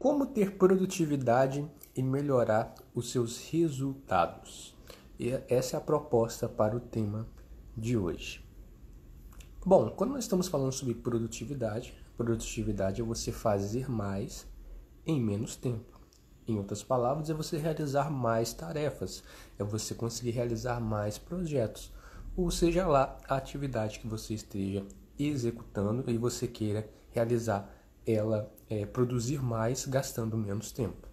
Como ter produtividade e melhorar os seus resultados? E essa é a proposta para o tema de hoje. Bom, quando nós estamos falando sobre produtividade é você fazer mais em menos tempo. Em outras palavras, é você realizar mais tarefas, é você conseguir realizar mais projetos, ou seja lá a atividade que você esteja executando e você queira realizar ela, produzir mais gastando menos tempo.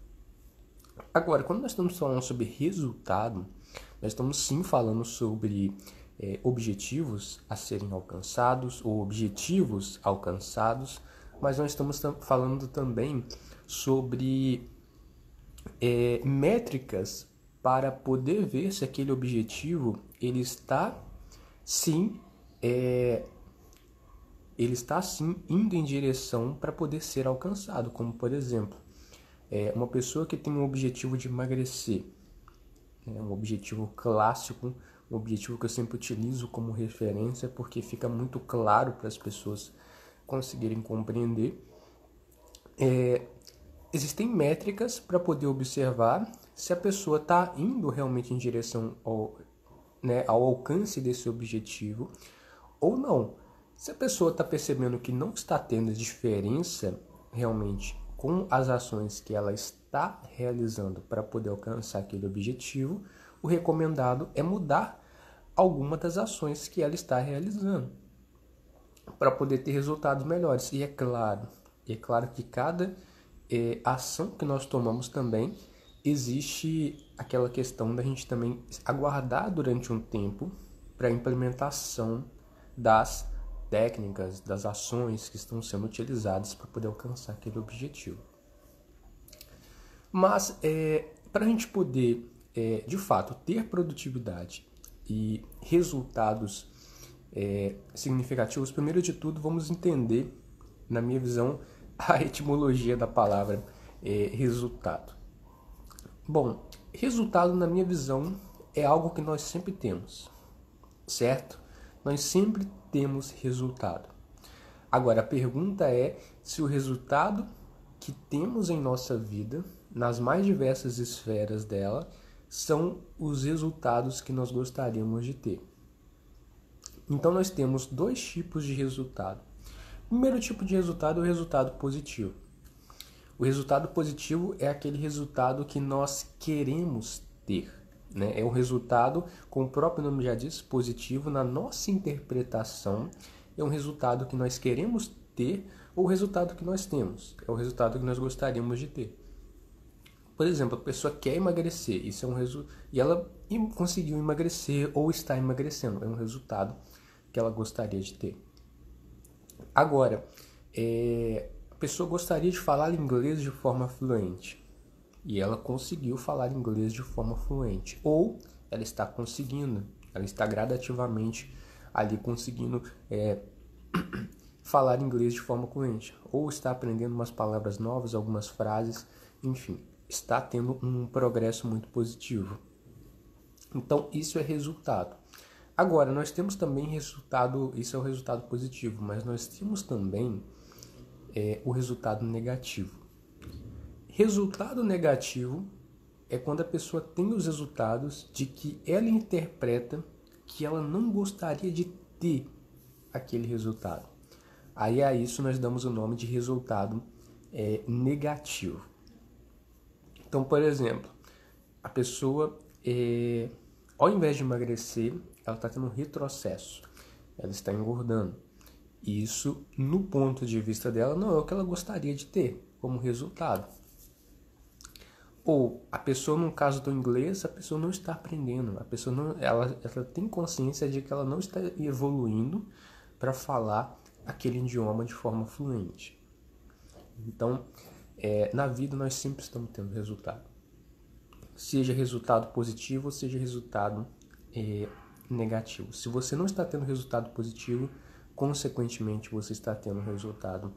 Agora, quando nós estamos falando sobre resultado, nós estamos sim falando sobre objetivos a serem alcançados ou objetivos alcançados, mas nós estamos falando também sobre métricas para poder ver se aquele objetivo ele está sim indo em direção para poder ser alcançado, como por exemplo, uma pessoa que tem um objetivo de emagrecer, um objetivo clássico, um objetivo que eu sempre utilizo como referência porque fica muito claro para as pessoas conseguirem compreender. Existem métricas para poder observar se a pessoa está indo realmente em direção ao alcance desse objetivo ou não. Se a pessoa está percebendo que não está tendo diferença realmente com as ações que ela está realizando para poder alcançar aquele objetivo, o recomendado é mudar alguma das ações que ela está realizando para poder ter resultados melhores. E é claro que cada ação que nós tomamos também existe aquela questão da gente também aguardar durante um tempo para a implementação das técnicas, das ações que estão sendo utilizadas para poder alcançar aquele objetivo. Mas para a gente poder, de fato, ter produtividade e resultados significativos, primeiro de tudo, vamos entender, na minha visão, a etimologia da palavra resultado. Bom, resultado, na minha visão, é algo que nós sempre temos, certo? Nós sempre temos resultado. Agora, a pergunta é se o resultado que temos em nossa vida, nas mais diversas esferas dela, são os resultados que nós gostaríamos de ter. Então, nós temos dois tipos de resultado. O primeiro tipo de resultado é o resultado positivo. O resultado positivo é aquele resultado que nós queremos ter. É um resultado, como o próprio nome já diz, positivo na nossa interpretação. É um resultado que nós queremos ter ou o resultado que nós temos. É o resultado que nós gostaríamos de ter. Por exemplo, a pessoa quer emagrecer, isso é um e ela conseguiu emagrecer ou está emagrecendo. É um resultado que ela gostaria de ter. Agora, a pessoa gostaria de falar inglês de forma fluente e ela conseguiu falar inglês de forma fluente, ou ela está conseguindo, ela está gradativamente ali conseguindo falar inglês de forma fluente, ou está aprendendo umas palavras novas, algumas frases, enfim, está tendo um progresso muito positivo. Então, isso é resultado. Agora, nós temos também resultado, isso é o resultado positivo, mas nós temos também o resultado negativo. Resultado negativo é quando a pessoa tem os resultados de que ela interpreta que ela não gostaria de ter aquele resultado. Aí a isso nós damos o nome de resultado negativo. Então, por exemplo, a pessoa, ao invés de emagrecer, ela está tendo um retrocesso, ela está engordando. Isso, no ponto de vista dela, não é o que ela gostaria de ter como resultado. Ou a pessoa, no caso do inglês, a pessoa não está aprendendo, a pessoa não, ela tem consciência de que ela não está evoluindo para falar aquele idioma de forma fluente. Então, na vida nós sempre estamos tendo resultado. Seja resultado positivo ou seja resultado negativo. Se você não está tendo resultado positivo, consequentemente você está tendo resultado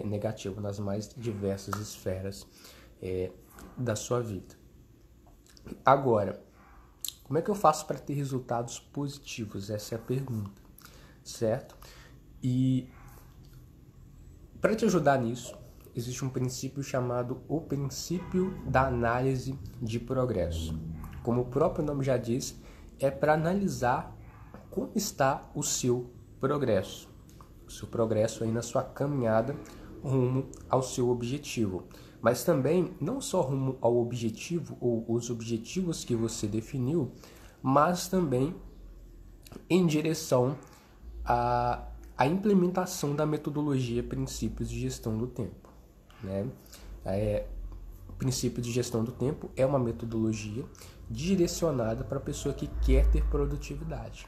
negativo nas mais diversas esferas da sua vida. Agora, como é que eu faço para ter resultados positivos? Essa é a pergunta, certo? E para te ajudar nisso, existe um princípio chamado o princípio da análise de progresso. Como o próprio nome já diz, é para analisar como está o seu progresso aí na sua caminhada rumo ao seu objetivo. Mas também, não só rumo ao objetivo ou os objetivos que você definiu, mas também em direção à implementação da metodologia Princípios de Gestão do Tempo, né? O princípio de gestão do tempo é uma metodologia direcionada para a pessoa que quer ter produtividade.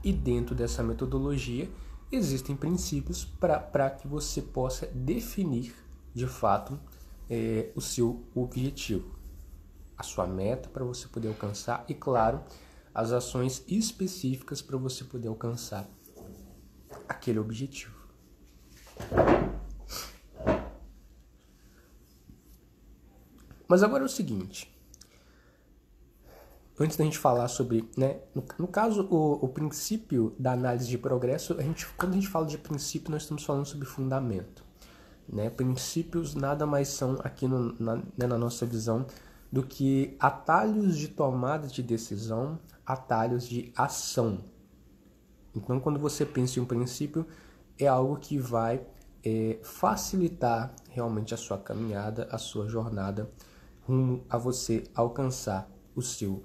E dentro dessa metodologia existem princípios para que você possa definir de fato o seu objetivo, a sua meta para você poder alcançar e, claro, as ações específicas para você poder alcançar aquele objetivo. Mas agora é o seguinte, antes da gente falar sobre, né, no caso, o princípio da análise de progresso, quando a gente fala de princípio, nós estamos falando sobre fundamento, né? Princípios nada mais são, aqui na nossa visão, do que atalhos de tomada de decisão, atalhos de ação. Então, quando você pensa em um princípio, é algo que vai facilitar realmente a sua caminhada, a sua jornada rumo a você alcançar o seu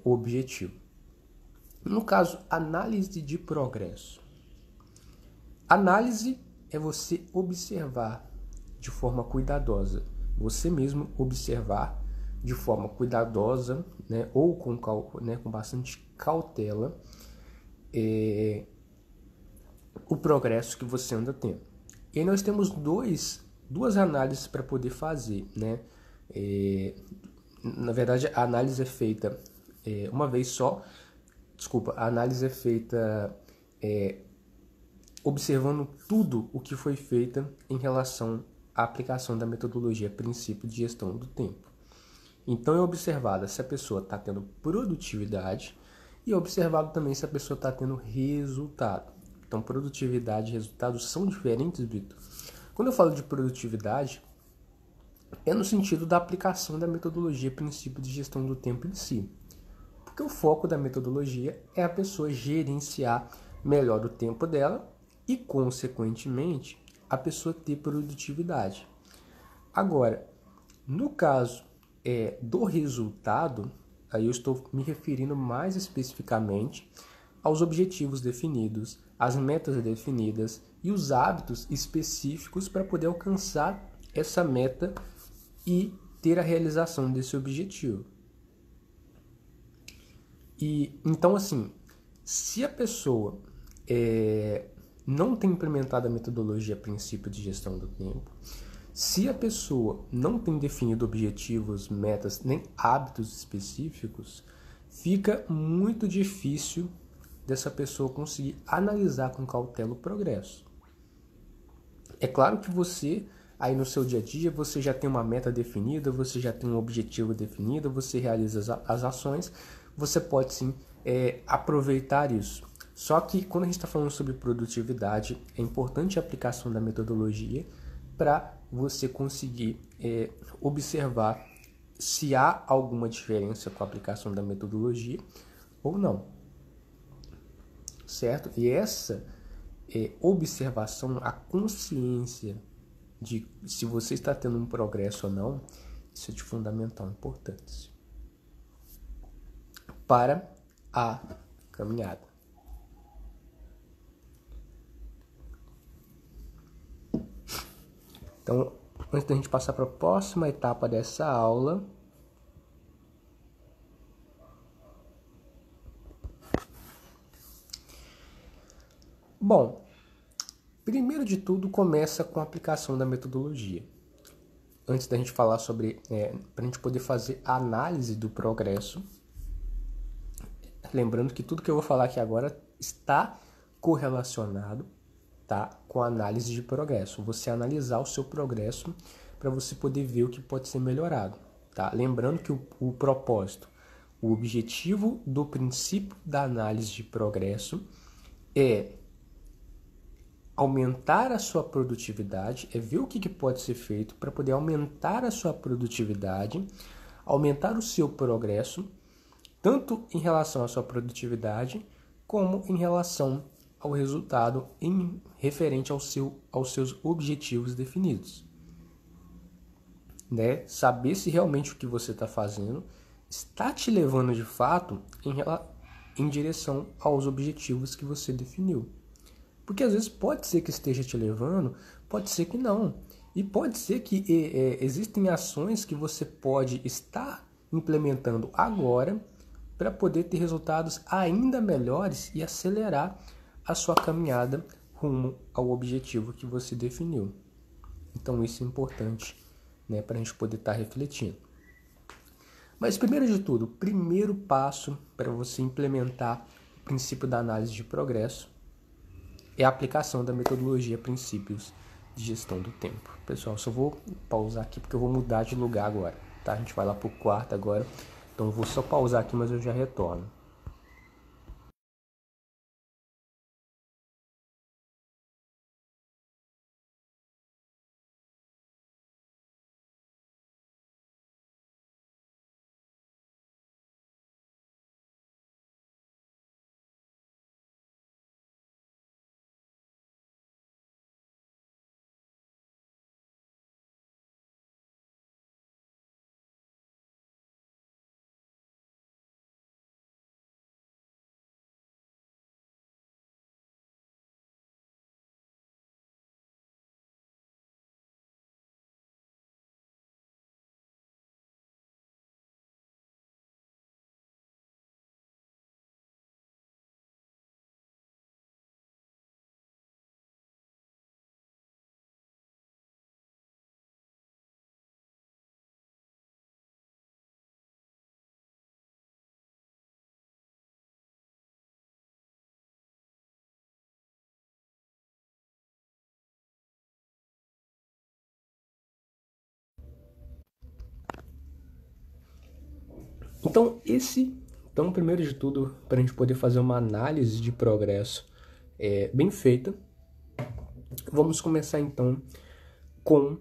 objetivo. No caso, análise de progresso. Análise é você observar de forma cuidadosa, você mesmo observar de forma cuidadosa, né, ou com bastante cautela, o progresso que você anda tendo. E aí nós temos duas análises para poder fazer, né? Na verdade, a análise é feita uma vez só. Desculpa, a análise é feita observando tudo o que foi feito em relação à aplicação da metodologia Princípio de Gestão do Tempo. Então é observada se a pessoa está tendo produtividade e é observado também se a pessoa está tendo resultado. Então, produtividade e resultado são diferentes, Vitor. Quando eu falo de produtividade, é no sentido da aplicação da metodologia Princípio de Gestão do Tempo em si. Porque o foco da metodologia é a pessoa gerenciar melhor o tempo dela e, consequentemente, a pessoa ter produtividade. Agora, no caso do resultado, aí eu estou me referindo mais especificamente aos objetivos definidos, às metas definidas e os hábitos específicos para poder alcançar essa meta e ter a realização desse objetivo. E então, assim, se a pessoa não tem implementado a metodologia Princípio de Gestão do Tempo, se a pessoa não tem definido objetivos, metas, nem hábitos específicos, fica muito difícil dessa pessoa conseguir analisar com cautela o progresso. É claro que você, aí no seu dia a dia, você já tem uma meta definida, você já tem um objetivo definido, você realiza as ações, você pode sim aproveitar isso. Só que quando a gente está falando sobre produtividade, é importante a aplicação da metodologia para você conseguir observar se há alguma diferença com a aplicação da metodologia ou não. Certo? E essa observação, a consciência de se você está tendo um progresso ou não, isso é de fundamental importância para a caminhada. Então, antes da gente passar para a próxima etapa dessa aula, bom, primeiro de tudo começa com a aplicação da metodologia. Antes da gente falar sobre, para a gente poder fazer a análise do progresso, lembrando que tudo que eu vou falar aqui agora está correlacionado, tá, com a análise de progresso. Você analisar o seu progresso para você poder ver o que pode ser melhorado. Tá? Lembrando que o propósito, o objetivo do princípio da análise de progresso é aumentar a sua produtividade, é ver o que pode ser feito para poder aumentar a sua produtividade, aumentar o seu progresso, tanto em relação à sua produtividade, como em relação ao resultado referente aos seus objetivos definidos. Né? Saber se realmente o que você está fazendo está te levando de fato em direção aos objetivos que você definiu. Porque às vezes pode ser que esteja te levando, pode ser que não. E pode ser que existem ações que você pode estar implementando agora para poder ter resultados ainda melhores e acelerar a sua caminhada rumo ao objetivo que você definiu. Então isso é importante, né, para a gente poder estar refletindo. Mas primeiro de tudo, o primeiro passo para você implementar o princípio da análise de progresso é a aplicação da metodologia Princípios de Gestão do Tempo. Pessoal, só vou pausar aqui porque eu vou mudar de lugar agora, tá? A gente vai lá para o quarto agora, então eu vou só pausar aqui, mas eu já retorno. Então, primeiro de tudo, para a gente poder fazer uma análise de progresso bem feita, vamos começar então com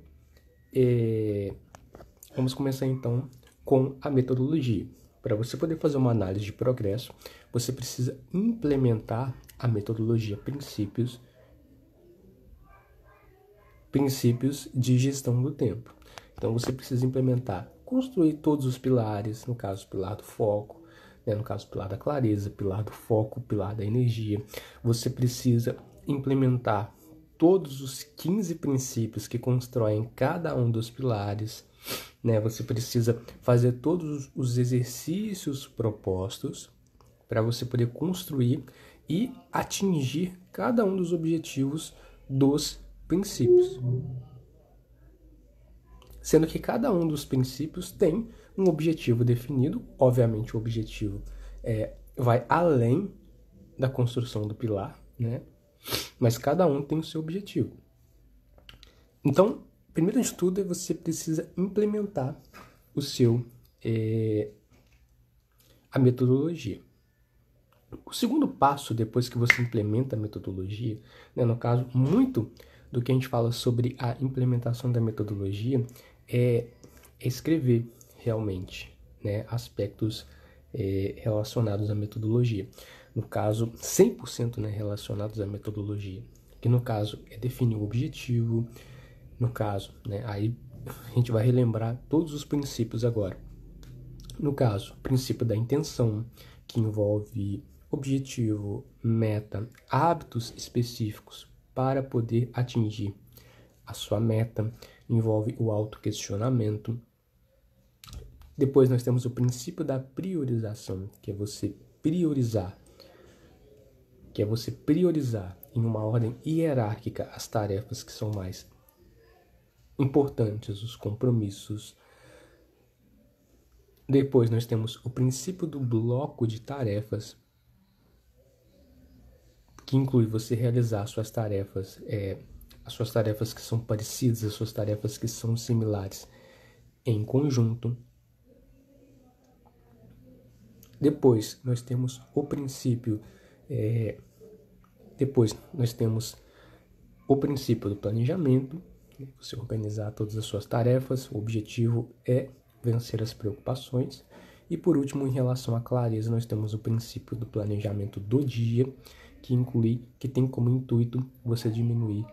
a metodologia. Para você poder fazer uma análise de progresso, você precisa implementar a metodologia princípios de gestão do tempo. Então você precisa implementar, construir todos os pilares, no caso, o pilar do foco, né? No caso, o pilar da clareza, pilar do foco, pilar da energia. Você precisa implementar todos os 15 princípios que constroem cada um dos pilares, né? Você precisa fazer todos os exercícios propostos para você poder construir e atingir cada um dos objetivos dos princípios. Sendo que cada um dos princípios tem um objetivo definido, obviamente o objetivo vai além da construção do pilar, né? Mas cada um tem o seu objetivo. Então, primeiro de tudo, você precisa implementar a metodologia. O segundo passo, depois que você implementa a metodologia, né, no caso, muito do que a gente fala sobre a implementação da metodologia é escrever realmente, né, aspectos relacionados à metodologia. No caso, 100%, né, relacionados à metodologia. Que no caso é definir o objetivo. No caso, né, aí a gente vai relembrar todos os princípios agora. No caso, o princípio da intenção, que envolve objetivo, meta, hábitos específicos para poder atingir a sua meta, envolve o autoquestionamento. Depois nós temos o princípio da priorização, que é você priorizar em uma ordem hierárquica as tarefas que são mais importantes, os compromissos. Depois nós temos o princípio do bloco de tarefas, que inclui você realizar as suas tarefas que são parecidas, as suas tarefas que são similares em conjunto. Depois nós temos o princípio, depois nós temos o princípio do planejamento, você organizar todas as suas tarefas, o objetivo é vencer as preocupações. E por último, em relação à clareza, nós temos o princípio do planejamento do dia, que tem como intuito você diminuir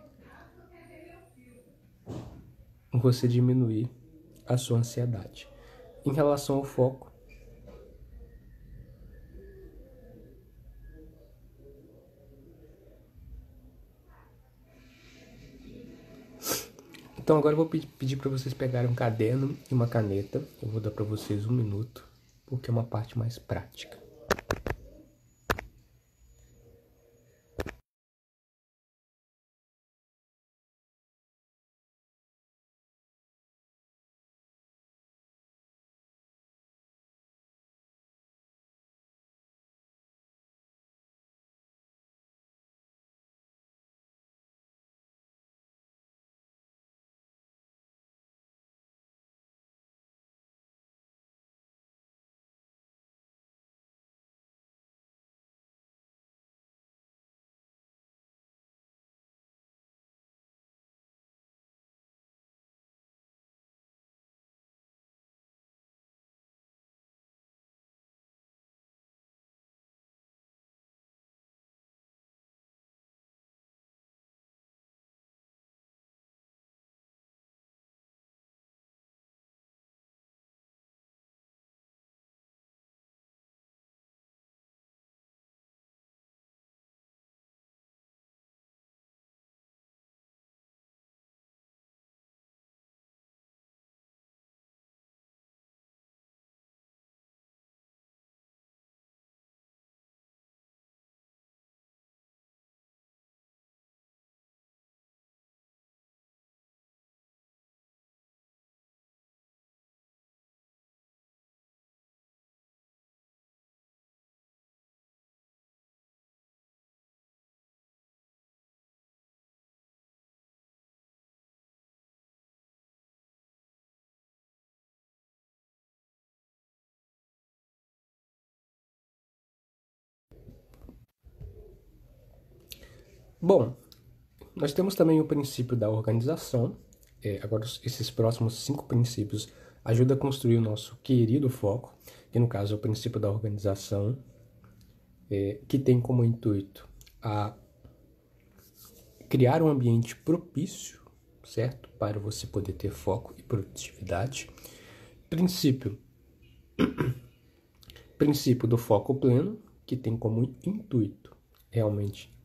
a sua ansiedade. Em relação ao foco, então agora eu vou pedir para vocês pegarem um caderno e uma caneta. Eu vou dar para vocês 1 minuto, porque é uma parte mais prática. Bom, nós temos também o princípio da organização. Agora, esses próximos 5 princípios ajudam a construir o nosso querido foco, que no caso é o princípio da organização, que tem como intuito a criar um ambiente propício, certo? Para você poder ter foco e produtividade. Princípio do foco pleno, que tem como intuito realmente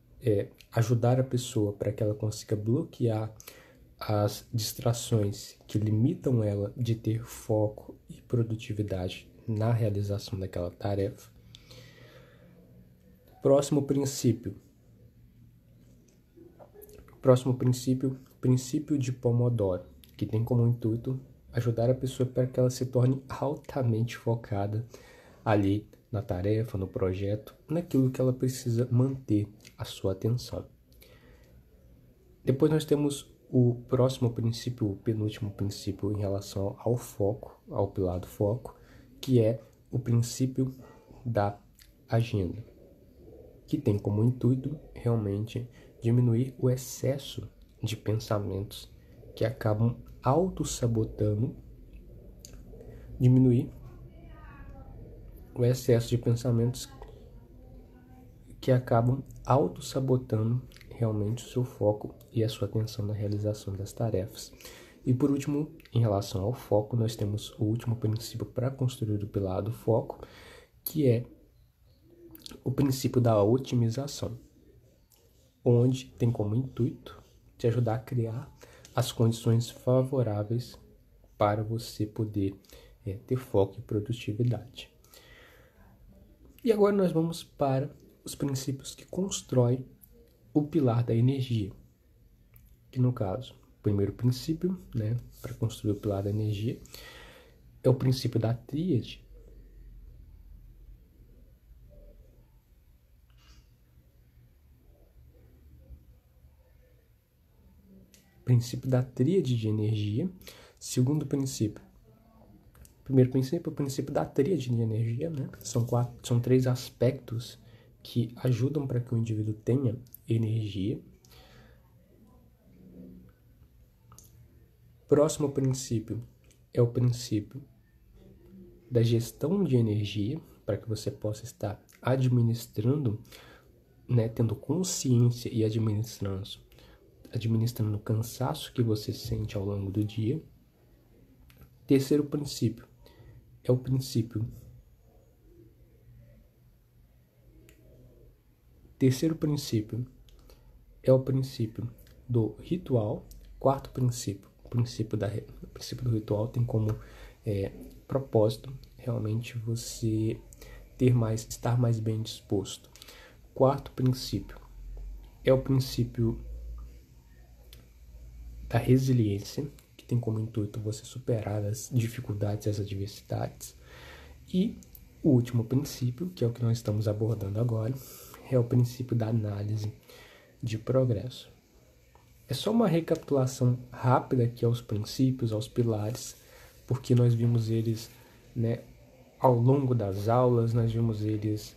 ajudar a pessoa para que ela consiga bloquear as distrações que limitam ela de ter foco e produtividade na realização daquela tarefa. Próximo princípio, princípio de Pomodoro, que tem como intuito ajudar a pessoa para que ela se torne altamente focada ali na tarefa, no projeto, naquilo que ela precisa manter a sua atenção. Depois nós temos o próximo princípio, o penúltimo princípio em relação ao foco, ao pilar do foco, que é o princípio da agenda, que tem como intuito realmente diminuir o excesso de pensamentos que acabam auto-sabotando, diminuir o excesso de pensamentos que acabam auto-sabotando realmente o seu foco e a sua atenção na realização das tarefas. E por último, em relação ao foco, nós temos o último princípio para construir o pilar do foco, que é o princípio da otimização, onde tem como intuito te ajudar a criar as condições favoráveis para você poder ter foco e produtividade. E agora nós vamos para os princípios que constroem o pilar da energia, que no caso, o primeiro princípio, para construir o pilar da energia, é o princípio da tríade. Princípio da tríade de energia. Segundo princípio. Primeiro princípio é o princípio da tríade de energia, São 3 aspectos que ajudam para que o indivíduo tenha energia. Próximo princípio é o princípio da gestão de energia, para que você possa estar administrando, né, tendo consciência e administrando o cansaço que você sente ao longo do dia. Terceiro princípio é o princípio do ritual. Quarto princípio, o princípio do ritual tem como propósito realmente você estar mais bem disposto. Quarto princípio é o princípio da resiliência, que tem como intuito você superar as dificuldades e as adversidades. E o último princípio, que é o que nós estamos abordando agora, é o princípio da análise de progresso. É só uma recapitulação rápida aqui aos princípios, aos pilares, porque nós vimos eles, né, ao longo das aulas, nós vimos eles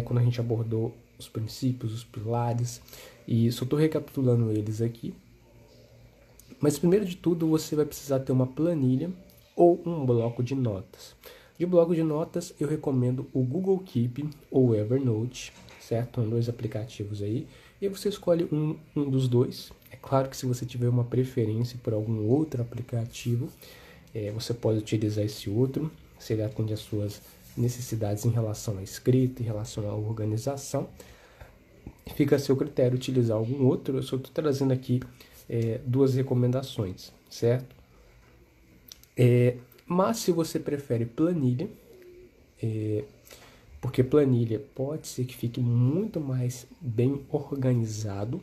quando a gente abordou os princípios, os pilares, e só estou recapitulando eles aqui. Mas primeiro de tudo você vai precisar ter uma planilha ou um bloco de notas. De bloco de notas eu recomendo o Google Keep ou o Evernote, certo? São 2 aplicativos aí, e você escolhe um dos dois. É claro que se você tiver uma preferência por algum outro aplicativo, você pode utilizar esse outro, se ele atende às suas necessidades em relação à escrita, em relação à organização. Fica a seu critério utilizar algum outro. Eu só estou trazendo aqui 2 recomendações, certo? Mas se você prefere planilha, porque planilha pode ser que fique muito mais bem organizado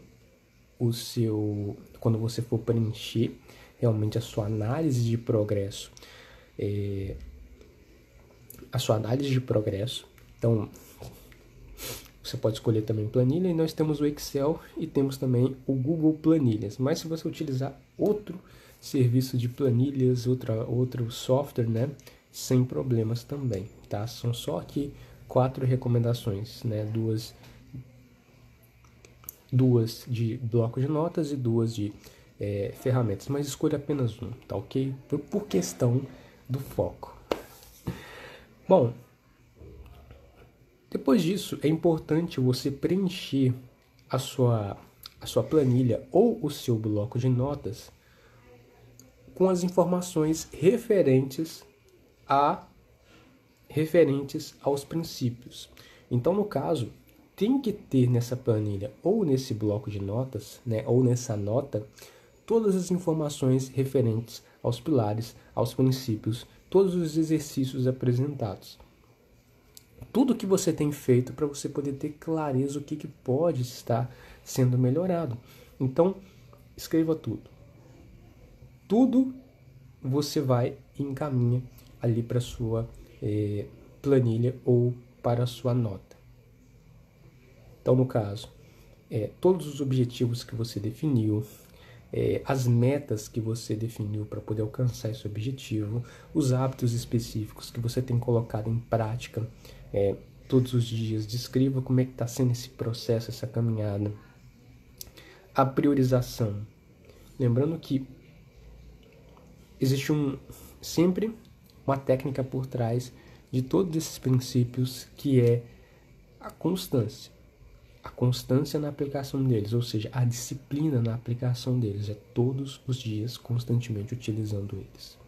quando você for preencher realmente a sua análise de progresso. Então, você pode escolher também planilha, e nós temos o Excel e temos também o Google Planilhas. Mas se você utilizar outro serviço de planilhas, outro software, né, sem problemas também, tá? São só aqui 4 recomendações, né? Duas de bloco de notas e 2 de ferramentas, mas escolha apenas um, tá ok? Por questão do foco. Bom, depois disso é importante você preencher a sua planilha ou o seu bloco de notas com as informações referentes aos princípios. Então, no caso, tem que ter nessa planilha ou nesse bloco de notas, né, ou nessa nota, todas as informações referentes aos pilares, aos princípios, todos os exercícios apresentados. Tudo que você tem feito para você poder ter clareza o que pode estar sendo melhorado. Então, escreva tudo. Tudo você vai e encaminha ali para a sua planilha ou para a sua nota. Então, no caso, todos os objetivos que você definiu, as metas que você definiu para poder alcançar esse objetivo, os hábitos específicos que você tem colocado em prática todos os dias. Descreva como é que está sendo esse processo, essa caminhada. A priorização. Lembrando que existe sempre uma técnica por trás de todos esses princípios, que é a constância. A constância na aplicação deles, ou seja, a disciplina na aplicação deles, é todos os dias, constantemente utilizando eles.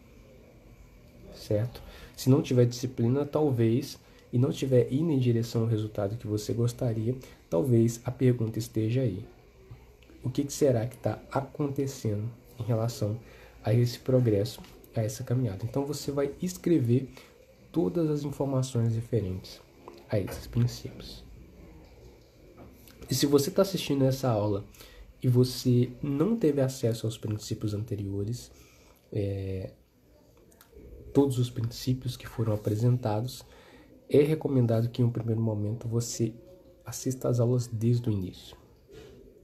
Certo? Se não tiver disciplina, talvez, e não estiver indo em direção ao resultado que você gostaria, talvez a pergunta esteja aí. O que será que está acontecendo em relação a esse progresso, a essa caminhada? Então você vai escrever todas as informações referentes a esses princípios. E se você está assistindo essa aula e você não teve acesso aos princípios anteriores, todos os princípios que foram apresentados, é recomendado que em um primeiro momento você assista às aulas desde o início.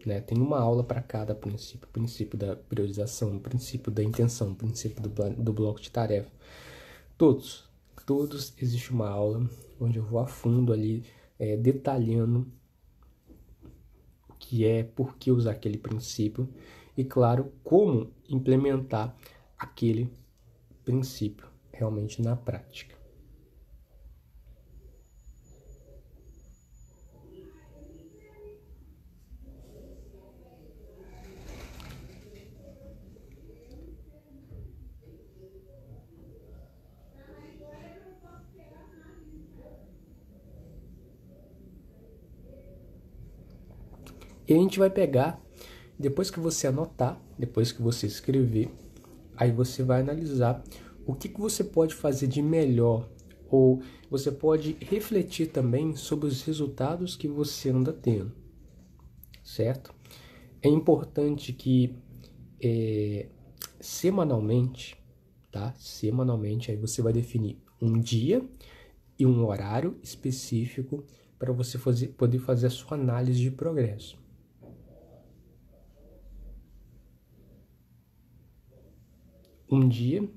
Né? Tem uma aula para cada princípio. Princípio da priorização, princípio da intenção, princípio do bloco de tarefa. Todos existe uma aula onde eu vou a fundo ali, detalhando o que é, por que usar aquele princípio e, claro, como implementar aquele princípio realmente na prática. E a gente vai pegar, depois que você anotar, depois que você escrever, aí você vai analisar o que você pode fazer de melhor, ou você pode refletir também sobre os resultados que você anda tendo, certo? É importante que semanalmente, tá? Semanalmente, aí você vai definir um dia e um horário específico para você poder fazer a sua análise de progresso. Um dia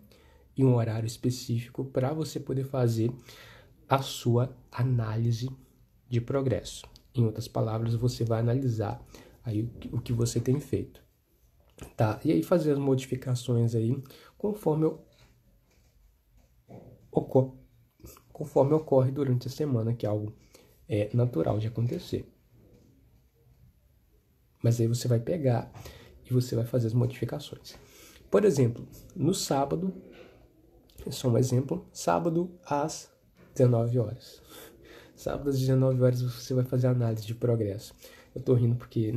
e um horário específico para você poder fazer a sua análise de progresso. Em outras palavras, você vai analisar aí o que você tem feito, tá? E aí fazer as modificações aí conforme ocorre durante a semana, que é algo natural de acontecer. Mas aí você vai pegar e você vai fazer as modificações. Por exemplo, no sábado, só um exemplo, sábado às 19 horas. Sábado às 19 horas você vai fazer a análise de progresso. Eu tô rindo porque,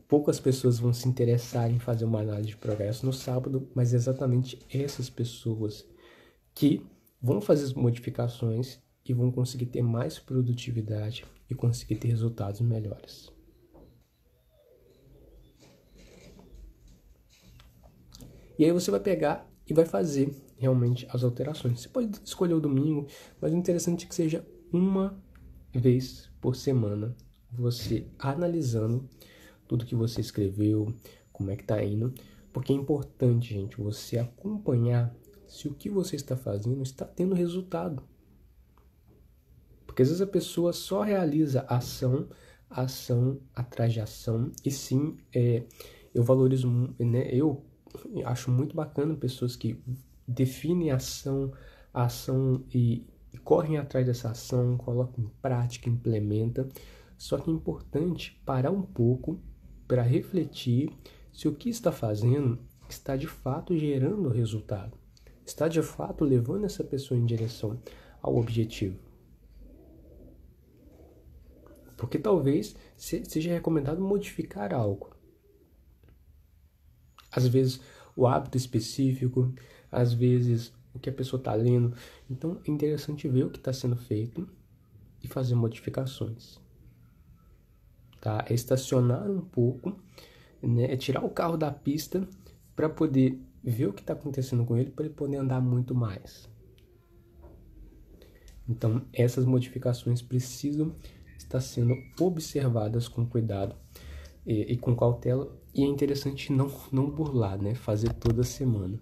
poucas pessoas vão se interessar em fazer uma análise de progresso no sábado, mas é exatamente essas pessoas que vão fazer as modificações e vão conseguir ter mais produtividade e conseguir ter resultados melhores. E aí você vai pegar e vai fazer realmente as alterações. Você pode escolher o domingo, mas o interessante é que seja uma vez por semana, você analisando tudo que você escreveu, como é que tá indo, porque é importante, gente, você acompanhar se o que você está fazendo está tendo resultado. Porque às vezes a pessoa só realiza ação atrás de ação, e sim, eu valorizo, eu acho muito bacana pessoas que definem a ação e correm atrás dessa ação, colocam em prática, implementa. Só que é importante parar um pouco para refletir se o que está fazendo está de fato gerando resultado, está de fato levando essa pessoa em direção ao objetivo. Porque talvez seja recomendado modificar algo. Às vezes o hábito específico, às vezes o que a pessoa está lendo. Então é interessante ver o que está sendo feito e fazer modificações. Tá? É estacionar um pouco, é tirar o carro da pista para poder ver o que está acontecendo com ele, para ele poder andar muito mais. Então essas modificações precisam estar sendo observadas com cuidado e com cautela. E é interessante não burlar, fazer toda semana.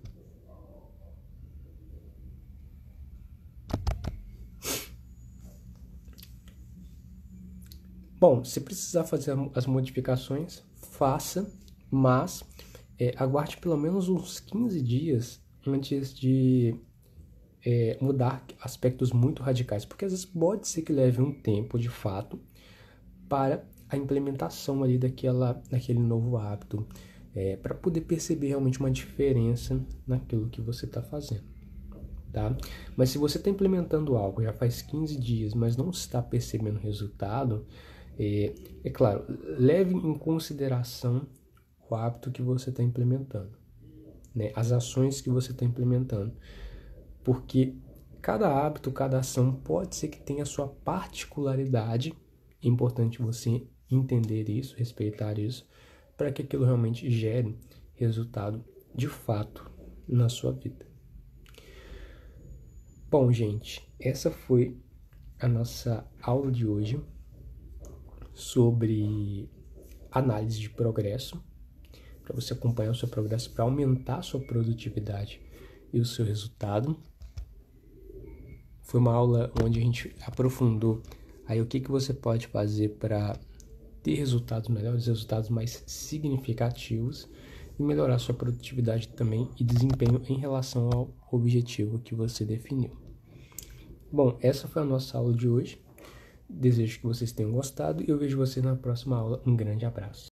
Bom, se precisar fazer as modificações, faça, mas aguarde pelo menos uns 15 dias antes de mudar aspectos muito radicais, porque às vezes pode ser que leve um tempo, de fato, para a implementação ali daquele novo hábito, para poder perceber realmente uma diferença naquilo que você está fazendo, tá? Mas se você está implementando algo já faz 15 dias, mas não está percebendo resultado, é claro, leve em consideração o hábito que você está implementando, as ações que você está implementando, porque cada hábito, cada ação pode ser que tenha a sua particularidade. É importante você entender isso, respeitar isso, para que aquilo realmente gere resultado de fato na sua vida. Bom, gente, essa foi a nossa aula de hoje sobre análise de progresso, para você acompanhar o seu progresso, para aumentar a sua produtividade e o seu resultado. Foi uma aula onde a gente aprofundou aí o que você pode fazer para ter resultados melhores, resultados mais significativos e melhorar sua produtividade também e desempenho em relação ao objetivo que você definiu. Bom, essa foi a nossa aula de hoje. Desejo que vocês tenham gostado e eu vejo vocês na próxima aula. Um grande abraço.